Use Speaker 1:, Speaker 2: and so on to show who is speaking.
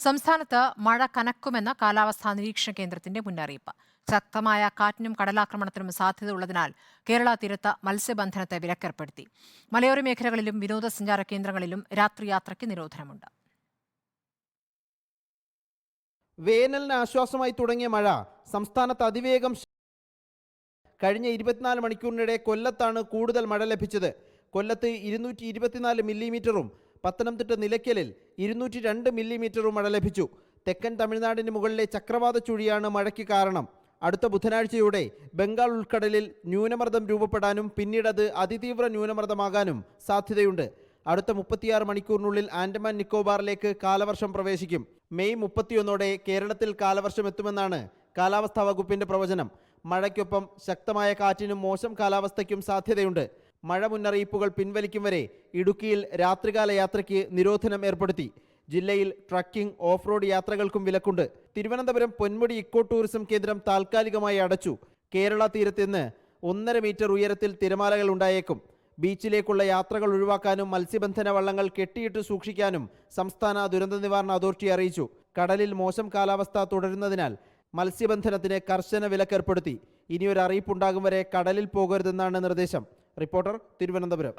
Speaker 1: സംസ്ഥാനത്ത് മഴ കനക്കുമെന്ന കാലാവസ്ഥാ നിരീക്ഷണ കേന്ദ്രത്തിന്റെ മുന്നറിയിപ്പ്. ശക്തമായ കാറ്റിനും കടലാക്രമണത്തിനും സാധ്യതയുള്ളതിനാൽ കേരള തീരത്ത് മത്സ്യബന്ധനത്തെ വിലക്കേർപ്പെടുത്തി. മലയോര മേഖലകളിലും വിനോദസഞ്ചാര കേന്ദ്രങ്ങളിലും രാത്രി യാത്രയ്ക്ക് നിരോധനമുണ്ട്.
Speaker 2: വേനലിന് ആശ്വാസമായി തുടങ്ങിയ മഴ സംസ്ഥാനത്ത് അതിവേഗം കഴിഞ്ഞ 24 മണിക്കൂറിനിടെ കൊല്ലത്താണ് കൂടുതൽ മഴ ലഭിച്ചത്. കൊല്ലത്ത് 224 മില്ലിമീറ്ററും പത്തനംതിട്ട നിലയ്ക്കലിൽ 202 മില്ലിമീറ്ററും മഴ ലഭിച്ചു. തെക്കൻ തമിഴ്നാടിന് മുകളിലെ ചക്രവാത ചുഴിയാണ് മഴയ്ക്ക് കാരണം. അടുത്ത ബുധനാഴ്ചയോടെ ബംഗാൾ ഉൾക്കടലിൽ ന്യൂനമർദ്ദം രൂപപ്പെടാനും പിന്നീടത് അതിതീവ്ര ന്യൂനമർദ്ദമാകാനും സാധ്യതയുണ്ട്. അടുത്ത 36 മണിക്കൂറിനുള്ളിൽ ആൻഡമാൻ നിക്കോബാറിലേക്ക് കാലവർഷം പ്രവേശിക്കും. മെയ് 31ഓടെ കേരളത്തിൽ കാലവർഷം എത്തുമെന്നാണ് കാലാവസ്ഥാ വകുപ്പിന്റെ പ്രവചനം. മഴയ്ക്കൊപ്പം ശക്തമായ കാറ്റിനും മോശം കാലാവസ്ഥയ്ക്കും സാധ്യതയുണ്ട്. മഴ മുന്നറിയിപ്പുകൾ പിൻവലിക്കും വരെ ഇടുക്കിയിൽ രാത്രികാല യാത്രയ്ക്ക് നിരോധനം ഏർപ്പെടുത്തി. ജില്ലയിൽ ട്രക്കിംഗ്, ഓഫ് റോഡ് യാത്രകൾക്കും വിലക്കുണ്ട്. തിരുവനന്തപുരം പൊന്മുടി ഇക്കോ ടൂറിസം കേന്ദ്രം താൽക്കാലികമായി അടച്ചു. കേരള തീരത്ത് നിന്ന് 1.5 മീറ്റർ ഉയരത്തിൽ തിരമാലകൾ ഉണ്ടായേക്കും. ബീച്ചിലേക്കുള്ള യാത്രകൾ ഒഴിവാക്കാനും മത്സ്യബന്ധന വള്ളങ്ങൾ കെട്ടിയിട്ട് സൂക്ഷിക്കാനും സംസ്ഥാന ദുരന്ത നിവാരണ അതോറിറ്റി അറിയിച്ചു. കടലിൽ മോശം കാലാവസ്ഥ തുടരുന്നതിനാൽ മത്സ്യബന്ധനത്തിന് കർശന വിലക്കേർപ്പെടുത്തി. ഇനിയൊരു അറിയിപ്പുണ്ടാകും വരെ കടലിൽ പോകരുതെന്നാണ് നിർദ്ദേശം. റിപ്പോർട്ടർ, തിരുവനന്തപുരം.